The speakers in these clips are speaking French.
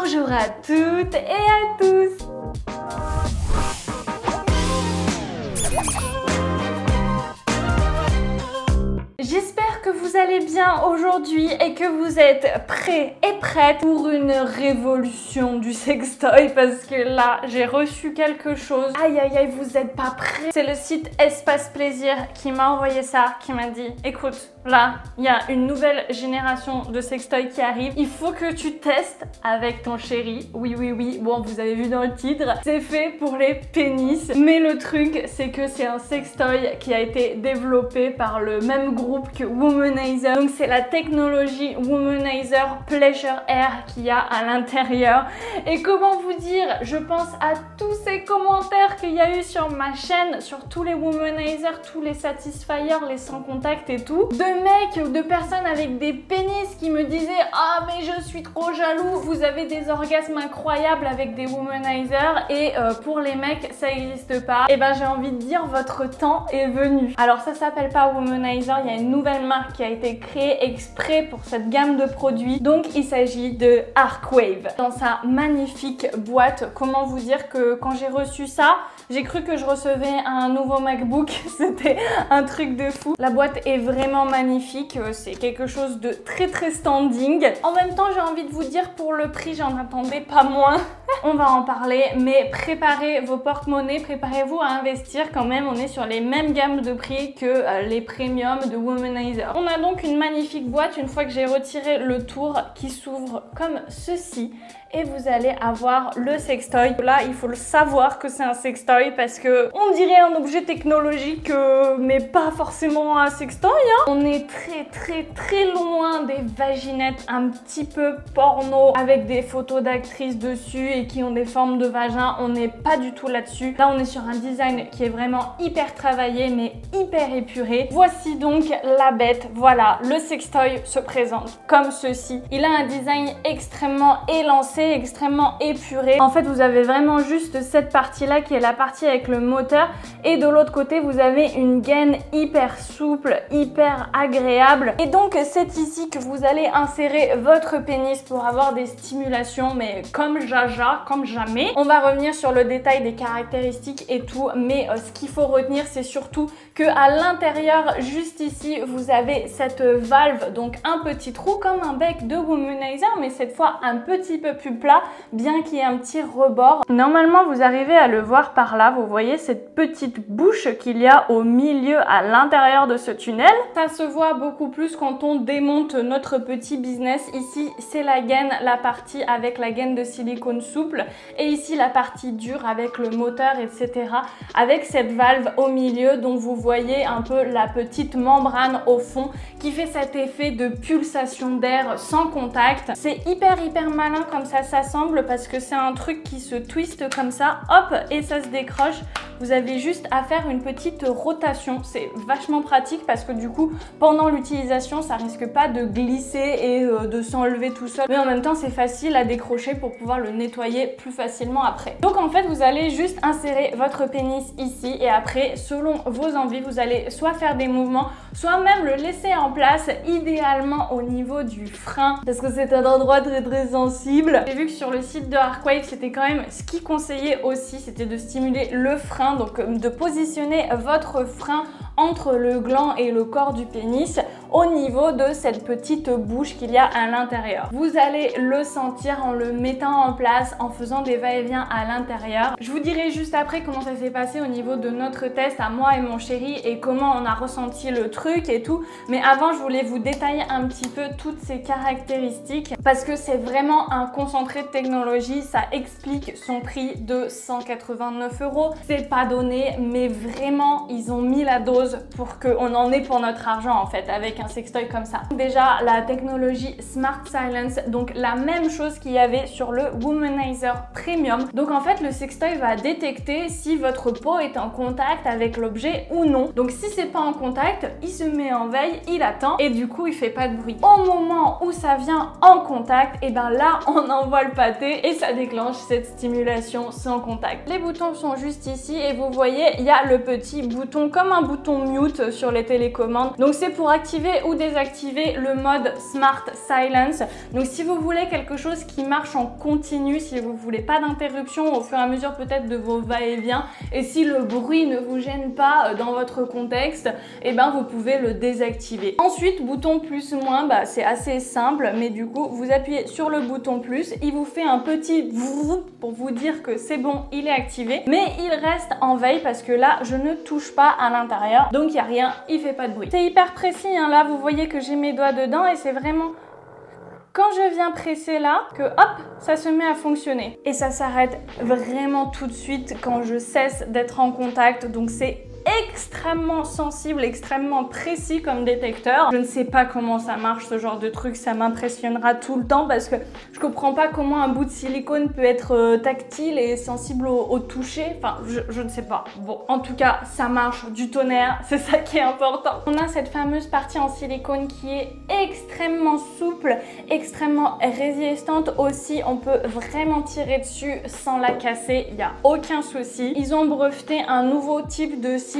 Bonjour à toutes et à tous. J'espère que vous allez bien aujourd'hui et que vous êtes prêts et prêtes pour une révolution du sextoy parce que là, j'ai reçu quelque chose. Aïe aïe aïe, vous êtes pas prêts? C'est le site Espace Plaisir qui m'a envoyé ça, qui m'a dit écoute, là, il y a une nouvelle génération de sextoy qui arrive. Il faut que tu testes avec ton chéri. Oui, oui, oui. Bon, vous avez vu dans le titre, c'est fait pour les pénis. Mais le truc, c'est que c'est un sextoy qui a été développé par le même groupe que Womanizer. Donc, c'est la technologie Womanizer Pleasure Air qu'il y a à l'intérieur. Et comment vous dire, je pense à tous ces commentaires qu'il y a eu sur ma chaîne, sur tous les Womanizer, tous les Satisfyer, les sans contact et tout. De mecs ou de personnes avec des pénis qui me disaient « Ah mais je suis trop jaloux, vous avez des orgasmes incroyables avec des Womanizer et pour les mecs ça n'existe pas. » Et ben j'ai envie de dire votre temps est venu. Alors ça s'appelle pas Womanizer, il y a une nouvelle marque qui a été créée exprès pour cette gamme de produits. Donc il s'agit de Arkwave. Dans sa magnifique boîte, comment vous dire que quand j'ai reçu ça, j'ai cru que je recevais un nouveau MacBook, c'était un truc de fou. La boîte est vraiment magnifique, c'est quelque chose de très standing. En même temps, j'ai envie de vous dire pour le prix, j'en attendais pas moins. On va en parler, mais préparez vos porte-monnaies, préparez-vous à investir quand même. On est sur les mêmes gammes de prix que les premiums de Womanizer. On a donc une magnifique boîte une fois que j'ai retiré le tour qui s'ouvre comme ceci. Et vous allez avoir le sextoy. Là, il faut le savoir que c'est un sextoy parce que on dirait un objet technologique, mais pas forcément un sextoy. Hein. On est très loin des vaginettes un petit peu porno avec des photos d'actrices dessus et qui ont des formes de vagin. On n'est pas du tout là-dessus. Là, on est sur un design qui est vraiment hyper travaillé, mais hyper épuré. Voici donc la bête. Voilà, le sextoy se présente comme ceci. Il a un design extrêmement élancé, extrêmement épuré. En fait, vous avez vraiment juste cette partie-là qui est la partie avec le moteur et de l'autre côté, vous avez une gaine hyper souple, hyper agréable. Et donc, c'est ici que vous allez insérer votre pénis pour avoir des stimulations, mais comme jaja, comme jamais. On va revenir sur le détail des caractéristiques et tout, mais ce qu'il faut retenir, c'est surtout que à l'intérieur, juste ici, vous avez cette valve, donc un petit trou comme un bec de Womanizer, mais cette fois un petit peu plus plat, bien qu'il y ait un petit rebord. Normalement, vous arrivez à le voir par là. Vous voyez cette petite bouche qu'il y a au milieu, à l'intérieur de ce tunnel. Ça se voit beaucoup plus quand on démonte notre petit business. Ici, c'est la gaine, la partie avec la gaine de silicone souple. Et ici, la partie dure avec le moteur, etc. Avec cette valve au milieu dont vous voyez un peu la petite membrane au fond qui fait cet effet de pulsation d'air sans contact. C'est hyper malin comme ça s'assemble parce que c'est un truc qui se twiste comme ça, hop, et ça se décroche. Vous avez juste à faire une petite rotation. C'est vachement pratique parce que du coup, pendant l'utilisation, ça risque pas de glisser et de s'enlever tout seul. Mais en même temps, c'est facile à décrocher pour pouvoir le nettoyer plus facilement après. Donc en fait, vous allez juste insérer votre pénis ici et après, selon vos envies, vous allez soit faire des mouvements, soit même le laisser en place, idéalement au niveau du frein parce que c'est un endroit très sensible. J'ai vu que sur le site de Arkwave, c'était quand même ce qui conseillait aussi, c'était de stimuler le frein, donc de positionner votre frein entre le gland et le corps du pénis au niveau de cette petite bouche qu'il y a à l'intérieur. Vous allez le sentir en le mettant en place, en faisant des va-et-vient à l'intérieur. Je vous dirai juste après comment ça s'est passé au niveau de notre test à moi et mon chéri et comment on a ressenti le truc et tout. Mais avant, je voulais vous détailler un petit peu toutes ces caractéristiques parce que c'est vraiment un concentré de technologie. Ça explique son prix de 189 €. C'est pas donné, mais vraiment, ils ont mis la dose pour qu'on en ait pour notre argent en fait avec un sextoy comme ça. Déjà la technologie Smart Silence, donc la même chose qu'il y avait sur le Womanizer Premium. Donc en fait le sextoy va détecter si votre peau est en contact avec l'objet ou non. Donc si c'est pas en contact, il se met en veille, il attend et du coup il fait pas de bruit. Au moment où ça vient en contact, et ben là on envoie le pâté et ça déclenche cette stimulation sans contact. Les boutons sont juste ici et vous voyez il y a le petit bouton comme un bouton mute sur les télécommandes. Donc c'est pour activer activer ou désactiver le mode Smart Silence. Donc si vous voulez quelque chose qui marche en continu, si vous voulez pas d'interruption au fur et à mesure peut-être de vos va-et-vient, et si le bruit ne vous gêne pas dans votre contexte, et ben vous pouvez le désactiver. Ensuite, bouton plus ou moins, c'est assez simple, mais du coup vous appuyez sur le bouton plus, il vous fait un petit pour vous dire que c'est bon, il est activé, mais il reste en veille parce que là je ne touche pas à l'intérieur, donc il n'y a rien, il fait pas de bruit. C'est hyper précis, hein. Là vous voyez que j'ai mes doigts dedans et c'est vraiment quand je viens presser là que hop, ça se met à fonctionner. Et ça s'arrête vraiment tout de suite quand je cesse d'être en contact, donc c'est extrêmement sensible, extrêmement précis comme détecteur. Je ne sais pas comment ça marche ce genre de truc, ça m'impressionnera tout le temps parce que je comprends pas comment un bout de silicone peut être tactile et sensible au toucher. Enfin, je ne sais pas. Bon, en tout cas, ça marche du tonnerre, c'est ça qui est important. On a cette fameuse partie en silicone qui est extrêmement souple, extrêmement résistante aussi. On peut vraiment tirer dessus sans la casser, il n'y a aucun souci. Ils ont breveté un nouveau type de silicone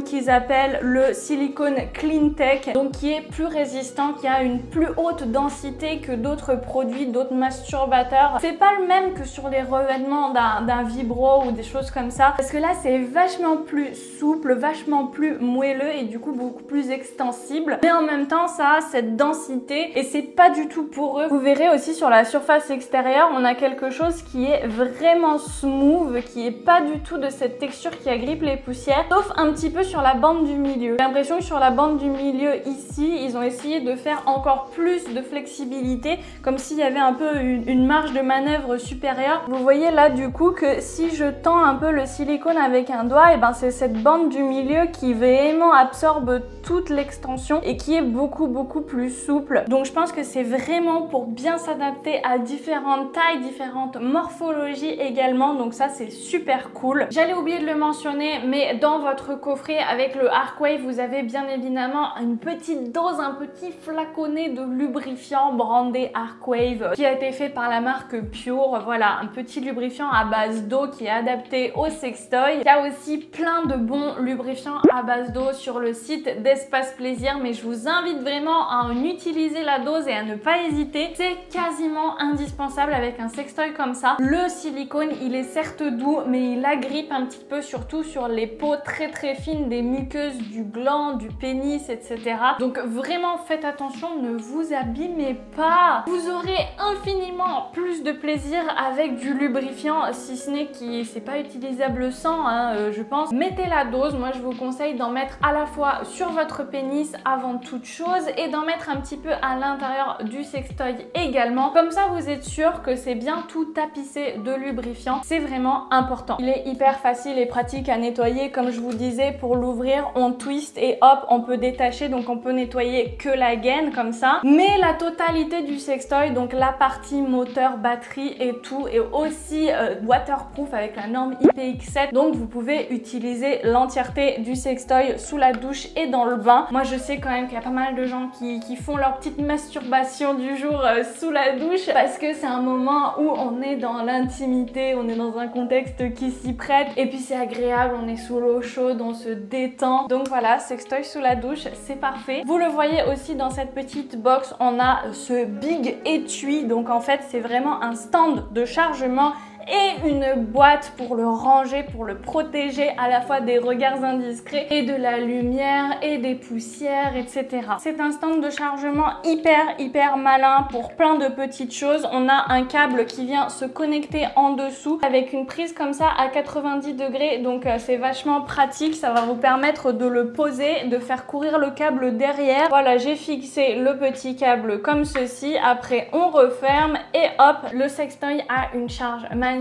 qu'ils appellent le silicone Clean Tech, donc qui est plus résistant, qui a une plus haute densité que d'autres produits, d'autres masturbateurs. C'est pas le même que sur les revêtements d'un vibro ou des choses comme ça, parce que là c'est vachement plus souple, vachement plus moelleux et du coup beaucoup plus extensible, mais en même temps ça a cette densité et c'est pas du tout poreux. Vous verrez aussi sur la surface extérieure, on a quelque chose qui est vraiment smooth, qui est pas du tout de cette texture qui agrippe les poussières, sauf un petit peu sur la bande du milieu. J'ai l'impression que sur la bande du milieu ici, ils ont essayé de faire encore plus de flexibilité, comme s'il y avait un peu une marge de manœuvre supérieure. Vous voyez là du coup que si je tends un peu le silicone avec un doigt, et ben c'est cette bande du milieu qui vraiment absorbe toute l'extension et qui est beaucoup plus souple. Donc je pense que c'est vraiment pour bien s'adapter à différentes tailles, différentes morphologies également. Donc ça c'est super cool. J'allais oublier de le mentionner, mais dans votre coffret avec le Arcwave, vous avez bien évidemment une petite dose, un petit flaconnet de lubrifiant brandé Arcwave qui a été fait par la marque Pure. Voilà, un petit lubrifiant à base d'eau qui est adapté au sextoy. Il y a aussi plein de bons lubrifiants à base d'eau sur le site d'Espace Plaisir, mais je vous invite vraiment à en utiliser la dose et à ne pas hésiter. C'est quasiment indispensable avec un sextoy comme ça. Le silicone, il est certes doux, mais il agrippe un petit peu, surtout sur les peaux très fines des muqueuses du gland, du pénis, etc. Donc vraiment faites attention, ne vous abîmez pas. Vous aurez infiniment plus de plaisir avec du lubrifiant, si ce n'est que c'est pas utilisable sans, je pense. Mettez la dose, moi je vous conseille d'en mettre à la fois sur votre pénis avant toute chose et d'en mettre un petit peu à l'intérieur du sextoy également. Comme ça vous êtes sûr que c'est bien tout tapissé de lubrifiant, c'est vraiment important. Il est hyper facile et pratique à nettoyer, comme je vous disais. Pour l'ouvrir, on twist et hop, on peut détacher, donc on peut nettoyer que la gaine comme ça. Mais la totalité du sextoy, donc la partie moteur, batterie et tout, est aussi waterproof avec la norme IPX7, donc vous pouvez utiliser l'entièreté du sextoy sous la douche et dans le bain. Moi je sais quand même qu'il y a pas mal de gens qui font leur petite masturbation du jour sous la douche, parce que c'est un moment où on est dans l'intimité, on est dans un contexte qui s'y prête, et puis c'est agréable, on est sous l'eau chaude, on se détend. Donc voilà, sextoy sous la douche, c'est parfait. Vous le voyez aussi dans cette petite box, on a ce big étui. Donc en fait, c'est vraiment un stand de chargement et une boîte pour le ranger, pour le protéger à la fois des regards indiscrets et de la lumière et des poussières, etc. C'est un stand de chargement hyper malin pour plein de petites choses. On a un câble qui vient se connecter en dessous avec une prise comme ça à 90 degrés, donc c'est vachement pratique. Ça va vous permettre de le poser, de faire courir le câble derrière. Voilà, j'ai fixé le petit câble comme ceci. Après on referme et hop, le sextoy a une charge magnétique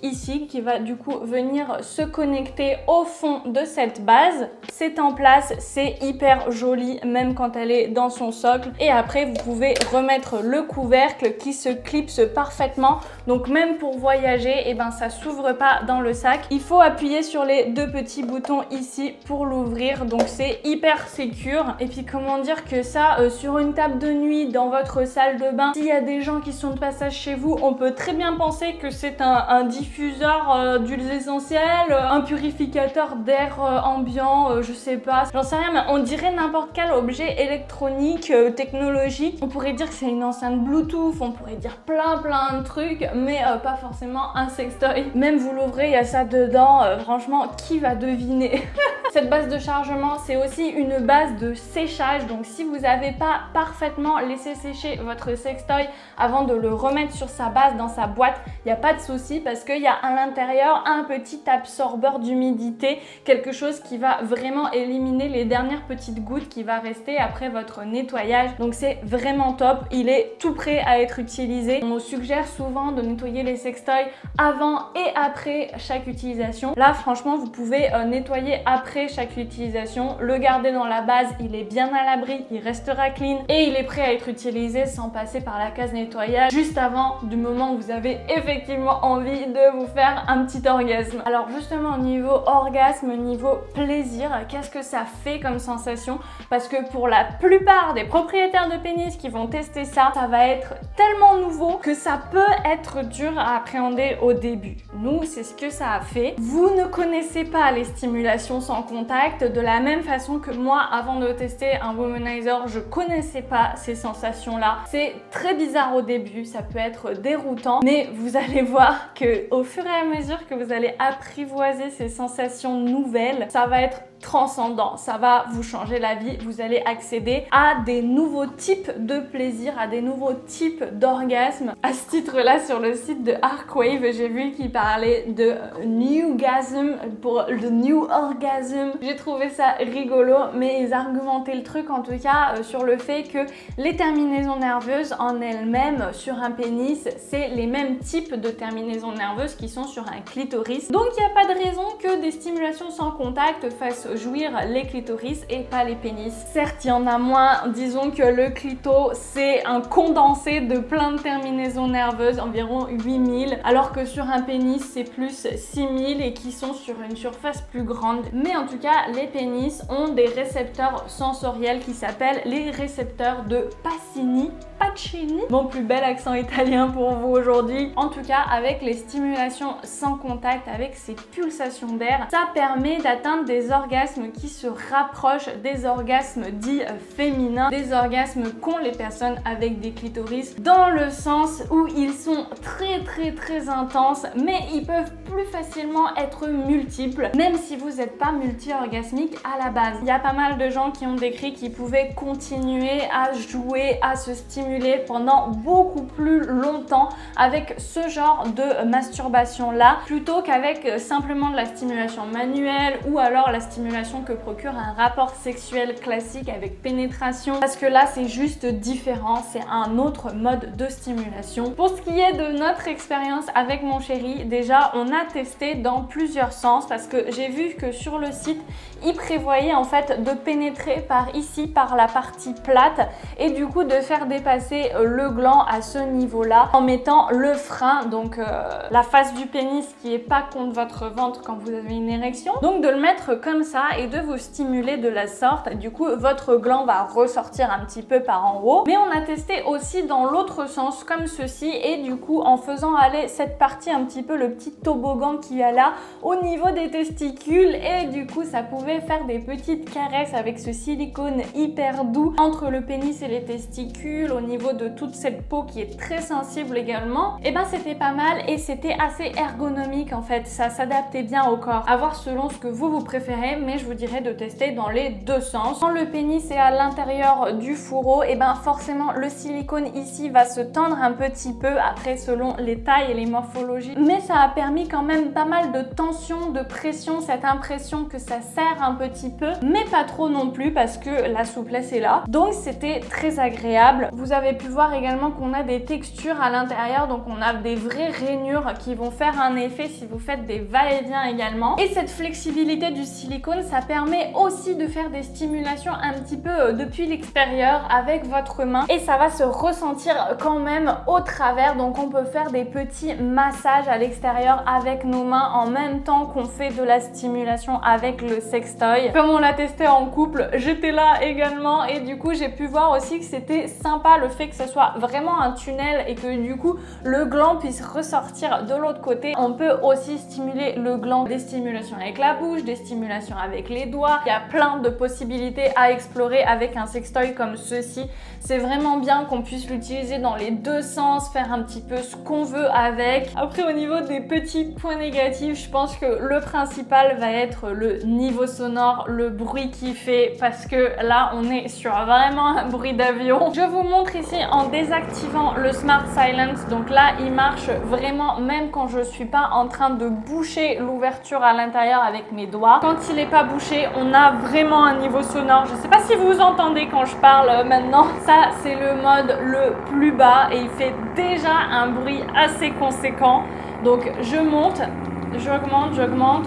ici qui va du coup venir se connecter au fond de cette base. C'est en place, c'est hyper joli même quand elle est dans son socle. Et après vous pouvez remettre le couvercle qui se clipse parfaitement, donc même pour voyager, et ben ça s'ouvre pas dans le sac. Il faut appuyer sur les deux petits boutons ici pour l'ouvrir, donc c'est hyper sécure. Et puis comment dire que ça sur une table de nuit dans votre salle de bain, s'il y a des gens qui sont de passage chez vous, on peut très bien penser que c'est un un diffuseur d'huiles essentielles, un purificateur d'air ambiant, je sais pas, j'en sais rien, mais on dirait n'importe quel objet électronique, technologique. On pourrait dire que c'est une enceinte Bluetooth, on pourrait dire plein de trucs, mais pas forcément un sextoy. Même vous l'ouvrez, il y a ça dedans, franchement, qui va deviner? Cette base de chargement, c'est aussi une base de séchage, donc si vous n'avez pas parfaitement laissé sécher votre sextoy avant de le remettre sur sa base dans sa boîte, il n'y a pas de souci parce qu'il y a à l'intérieur un petit absorbeur d'humidité, quelque chose qui va vraiment éliminer les dernières petites gouttes qui va rester après votre nettoyage. Donc c'est vraiment top, il est tout prêt à être utilisé. On nous suggère souvent de nettoyer les sextoys avant et après chaque utilisation. Là franchement vous pouvez nettoyer après chaque utilisation, le garder dans la base, il est bien à l'abri, il restera clean et il est prêt à être utilisé sans passer par la case nettoyage juste avant du moment où vous avez effectivement envie de vous faire un petit orgasme. Alors justement au niveau orgasme, niveau plaisir, qu'est-ce que ça fait comme sensation? Parce que pour la plupart des propriétaires de pénis qui vont tester ça, ça va être tellement nouveau que ça peut être dur à appréhender au début. Nous, c'est ce que ça a fait. Vous ne connaissez pas les stimulations sans contact de la même façon que moi, avant de tester un womanizer, je connaissais pas ces sensations-là. C'est très bizarre au début, ça peut être déroutant, mais vous allez voir que au fur et à mesure que vous allez apprivoiser ces sensations nouvelles, ça va être transcendant, ça va vous changer la vie, vous allez accéder à des nouveaux types de plaisir, à des nouveaux types d'orgasmes. À ce titre-là, sur le site de Arkwave, j'ai vu qu'il parlait de newgasm pour le new orgasm. J'ai trouvé ça rigolo, mais ils argumentaient le truc en tout cas sur le fait que les terminaisons nerveuses en elles-mêmes sur un pénis, c'est les mêmes types de terminaisons nerveuses qui sont sur un clitoris. Donc il n'y a pas de raison que des stimulations sans contact fassent jouir les clitoris et pas les pénis. Certes, il y en a moins, disons que le clito c'est un condensé de plein de terminaisons nerveuses, environ 8000, alors que sur un pénis c'est plus 6000 et qui sont sur une surface plus grande. Mais en tout cas, les pénis ont des récepteurs sensoriels qui s'appellent les récepteurs de Pacini. Mon plus bel accent italien pour vous aujourd'hui. En tout cas, avec les stimulations sans contact, avec ces pulsations d'air, ça permet d'atteindre des orgasmes qui se rapprochent des orgasmes dits féminins, des orgasmes qu'ont les personnes avec des clitoris, dans le sens où ils sont très intenses, mais ils peuvent plus facilement être multiples, même si vous n'êtes pas multi-orgasmique à la base. Il y a pas mal de gens qui ont décrit qu'ils pouvaient continuer à jouer, à se stimuler pendant beaucoup plus longtemps avec ce genre de masturbation là, plutôt qu'avec simplement de la stimulation manuelle ou alors la stimulation que procure un rapport sexuel classique avec pénétration, parce que là c'est juste différent, c'est un autre mode de stimulation. Pour ce qui est de notre expérience avec mon chéri, déjà on a testé dans plusieurs sens, parce que j'ai vu que sur le site il prévoyait en fait de pénétrer par ici, par la partie plate, et du coup de faire dépasser le gland à ce niveau-là en mettant le frein, donc la face du pénis qui est pas contre votre ventre quand vous avez une érection. Donc de le mettre comme ça et de vous stimuler de la sorte, du coup votre gland va ressortir un petit peu par en haut. Mais on a testé aussi dans l'autre sens comme ceci, et du coup en faisant aller cette partie un petit peu, le petit toboggan qu'il y a là au niveau des testicules, et du coup ça pouvait faire des petites caresses avec ce silicone hyper doux entre le pénis et les testicules, au niveau de toute cette peau qui est très sensible également. Et ben c'était pas mal et c'était assez ergonomique en fait, ça s'adaptait bien au corps. À voir selon ce que vous préférez, mais je vous dirais de tester dans les deux sens. Quand le pénis est à l'intérieur du fourreau, et ben forcément le silicone ici va se tendre un petit peu, après selon les tailles et les morphologies, mais ça a permis quand même pas mal de tension, de pression, cette impression que ça serre un petit peu, mais pas trop non plus parce que la souplesse est là. Donc c'était très agréable. Vous avez pu voir également qu'on a des textures à l'intérieur, donc on a des vraies rainures qui vont faire un effet si vous faites des va-et-vient également. Et cette flexibilité du silicone, ça permet aussi de faire des stimulations un petit peu depuis l'extérieur avec votre main, et ça va se ressentir quand même au travers, donc on peut faire des petits massages à l'extérieur avec nos mains en même temps qu'on fait de la stimulation avec le sextoy. Comme on l'a testé en couple, j'étais là également et du coup j'ai pu voir aussi que c'était sympa le fait que ce soit vraiment un tunnel et que du coup le gland puisse ressortir de l'autre côté. On peut aussi stimuler le gland, des stimulations avec la bouche, des stimulations avec les doigts. Il y a plein de possibilités à explorer avec un sextoy comme ceci. C'est vraiment bien qu'on puisse l'utiliser dans les deux sens, faire un petit peu ce qu'on veut avec. Après, au niveau des petits points négatifs, je pense que le principal va être le niveau sonore, le bruit qu'il fait, parce que là, on est sur vraiment un bruit d'avion. Je vous montre ici en désactivant le Smart Silence. Donc là, il marche vraiment même quand je suis pas en train de boucher l'ouverture à l'intérieur avec mes doigts. Quand il n'est pas bouché, on a vraiment un niveau sonore. Je sais pas si vous entendez quand je parle maintenant. Ça, c'est le mode le plus bas et il fait déjà un bruit assez conséquent. Donc je monte, j'augmente.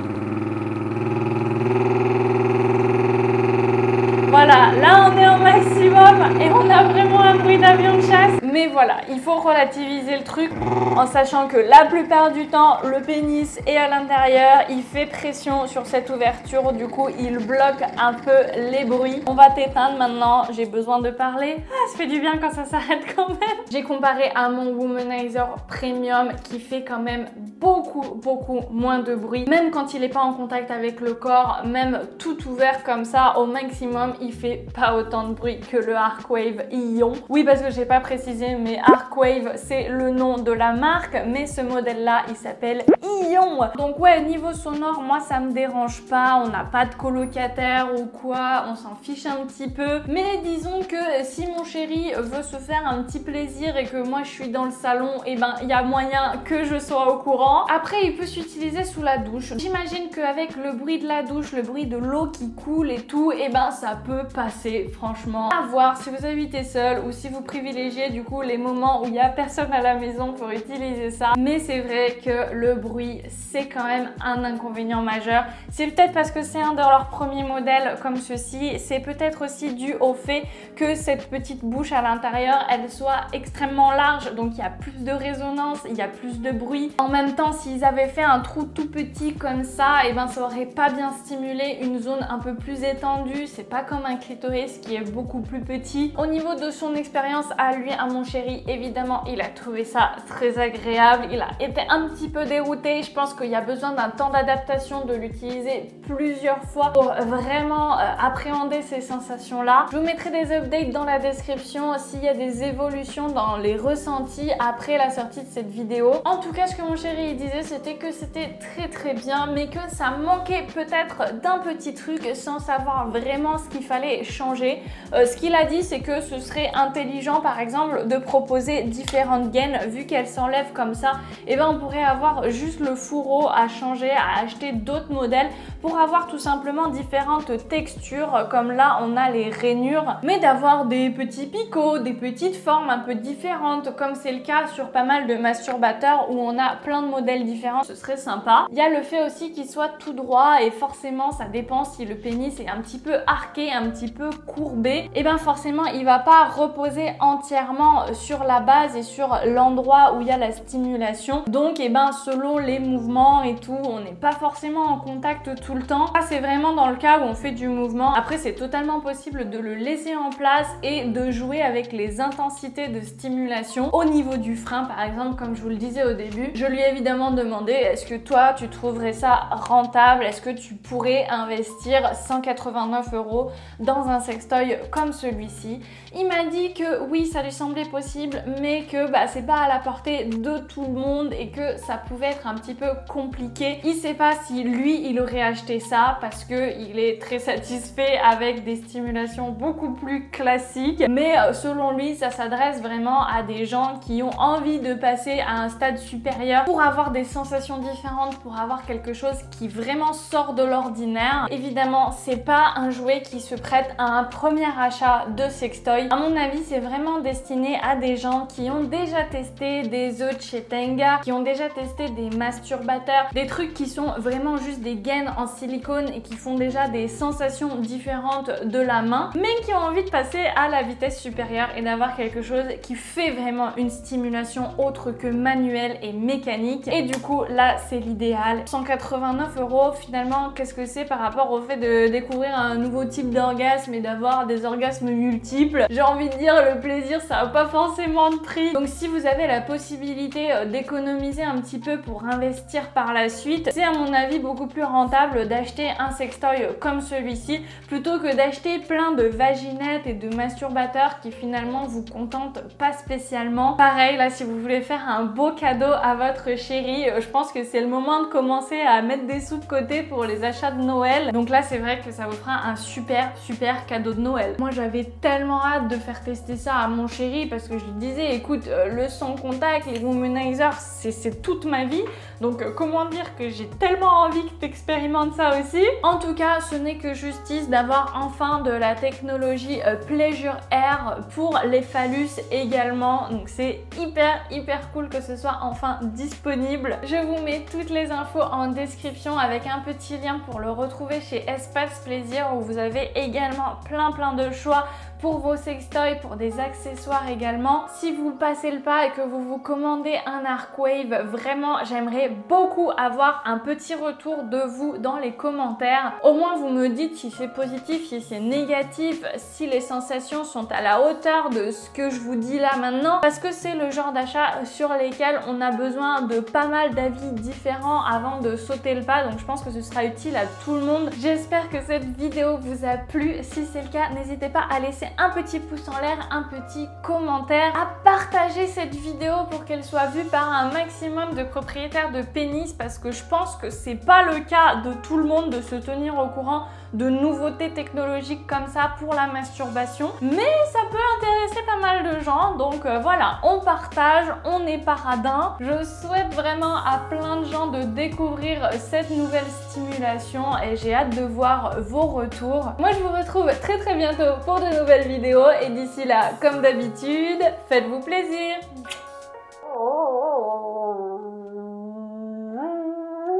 Voilà, là on est au maximum et on a vraiment un bruit d'avion de chasse. Mais voilà, il faut relativiser le truc en sachant que la plupart du temps, le pénis est à l'intérieur, il fait pression sur cette ouverture, du coup il bloque un peu les bruits. On va t'éteindre maintenant, j'ai besoin de parler. Ah, ça fait du bien quand ça s'arrête quand même. J'ai comparé à mon Womanizer Premium qui fait quand même beaucoup moins de bruit. Même quand il n'est pas en contact avec le corps, même tout ouvert comme ça, au maximum, il fait pas autant de bruit que le Arkwave Ion. Oui, parce que j'ai pas précisé, mais Arkwave c'est le nom de la marque, mais ce modèle là il s'appelle Ion. Donc ouais, niveau sonore, moi ça me dérange pas, on n'a pas de colocataire ou quoi, on s'en fiche un petit peu. Mais disons que si mon chéri veut se faire un petit plaisir et que moi je suis dans le salon, et ben il y a moyen que je sois au courant. Après, il peut s'utiliser sous la douche. J'imagine qu'avec le bruit de la douche, le bruit de l'eau qui coule et tout, et ben ça peut passer, franchement. À voir si vous habitez seul ou si vous privilégiez du coup les moments où il n'y a personne à la maison pour utiliser ça. Mais c'est vrai que le bruit, c'est quand même un inconvénient majeur. C'est peut-être parce que c'est un de leurs premiers modèles comme ceci. C'est peut-être aussi dû au fait que cette petite bouche à l'intérieur, elle soit extrêmement large. Donc il y a plus de résonance, il y a plus de bruit. En même temps, s'ils avaient fait un trou tout petit comme ça, et ben ça aurait pas bien stimulé une zone un peu plus étendue. C'est pas comme un clitoris qui est beaucoup plus petit. Au niveau de son expérience à lui, à mon chéri, évidemment, il a trouvé ça très agréable. Il a été un petit peu dérouté. Je pense qu'il y a besoin d'un temps d'adaptation, de l'utiliser plusieurs fois pour vraiment appréhender ces sensations-là. Je vous mettrai des updates dans la description s'il y a des évolutions dans les ressentis après la sortie de cette vidéo. En tout cas, ce que mon chéri disait, c'était que c'était très bien, mais que ça manquait peut-être d'un petit truc sans savoir vraiment ce qu'il fallait changer. Ce qu'il a dit, c'est que ce serait intelligent, par exemple, de proposer différentes gaines. Vu qu'elles s'enlèvent comme ça, et ben on pourrait avoir juste le fourreau à changer, à acheter d'autres modèles pour avoir tout simplement différentes textures. Comme là, on a les rainures, mais d'avoir des petits picots, des petites formes un peu différentes, comme c'est le cas sur pas mal de masturbateurs où on a plein de modèles différents. Ce serait sympa. Il y a le fait aussi qu'il soit tout droit et forcément, ça dépend si le pénis est un petit peu arqué, un petit peu courbé, et ben forcément, il va pas reposer entièrement sur la base et sur l'endroit où il y a la stimulation. Donc, et ben selon les mouvements et tout, on n'est pas forcément en contact tout le temps. Ça, c'est vraiment dans le cas où on fait du mouvement. Après, c'est totalement possible de le laisser en place et de jouer avec les intensités de stimulation. Au niveau du frein, par exemple, comme je vous le disais au début, je lui ai évidemment demandé, est-ce que toi, tu trouverais ça rentable? Est-ce que tu pourrais investir 189 € dans un sextoy comme celui-ci? Il m'a dit que oui, ça lui semblait possible, mais que bah, c'est pas à la portée de tout le monde et que ça pouvait être un petit peu compliqué. Il sait pas si lui, il aurait acheté ça parce qu'il est très satisfait avec des stimulations beaucoup plus classiques. Mais selon lui, ça s'adresse vraiment à des gens qui ont envie de passer à un stade supérieur pour avoir des sensations différentes, pour avoir quelque chose qui vraiment sort de l'ordinaire. Évidemment, c'est pas un jouet qui se prête à un premier achat de sextoy. À mon avis, c'est vraiment destiné destiné à des gens qui ont déjà testé des œufs de chez Tenga, qui ont déjà testé des masturbateurs, des trucs qui sont vraiment juste des gaines en silicone et qui font déjà des sensations différentes de la main, mais qui ont envie de passer à la vitesse supérieure et d'avoir quelque chose qui fait vraiment une stimulation autre que manuelle et mécanique. Et du coup, là, c'est l'idéal. 189 € finalement, qu'est-ce que c'est par rapport au fait de découvrir un nouveau type d'orgasme et d'avoir des orgasmes multiples? J'ai envie de dire, le plaisir, ça n'a pas forcément de prix. Donc si vous avez la possibilité d'économiser un petit peu pour investir par la suite, c'est à mon avis beaucoup plus rentable d'acheter un sextoy comme celui-ci plutôt que d'acheter plein de vaginettes et de masturbateurs qui finalement vous contentent pas spécialement. Pareil, là, si vous voulez faire un beau cadeau à votre chérie, je pense que c'est le moment de commencer à mettre des sous de côté pour les achats de Noël. Donc là, c'est vrai que ça vous fera un super cadeau de Noël. Moi, j'avais tellement hâte de faire tester ça à mon chéri parce que je lui disais, écoute, le sans contact, les womanizers, c'est toute ma vie. Donc comment dire que j'ai tellement envie que tu expérimentes ça aussi. En tout cas, ce n'est que justice d'avoir enfin de la technologie Pleasure Air pour les phallus également. Donc c'est hyper cool que ce soit enfin disponible. Je vous mets toutes les infos en description avec un petit lien pour le retrouver chez Espace Plaisir où vous avez également plein de choix pour vos sextoys, pour des accessoires également. Si vous passez le pas et que vous vous commandez un Arcwave, vraiment j'aimerais beaucoup avoir un petit retour de vous dans les commentaires. Au moins vous me dites si c'est positif, si c'est négatif, si les sensations sont à la hauteur de ce que je vous dis là maintenant, parce que c'est le genre d'achat sur lesquels on a besoin de pas mal d'avis différents avant de sauter le pas, donc je pense que ce sera utile à tout le monde. J'espère que cette vidéo vous a plu. Si c'est le cas, n'hésitez pas à laisser un petit pouce en l'air, un petit commentaire, à partager cette vidéo pour qu'elle soit vue par un maximum de propriétaires de pénis, parce que je pense que c'est pas le cas de tout le monde de se tenir au courant de nouveautés technologiques comme ça pour la masturbation, mais ça peut intéresser pas mal de gens. Donc voilà, on partage, on est paradin. Je souhaite vraiment à plein de gens de découvrir cette nouvelle stimulation et j'ai hâte de voir vos retours. Moi je vous retrouve très bientôt pour de nouvelles vidéos et d'ici là, comme d'habitude, faites-vous plaisir.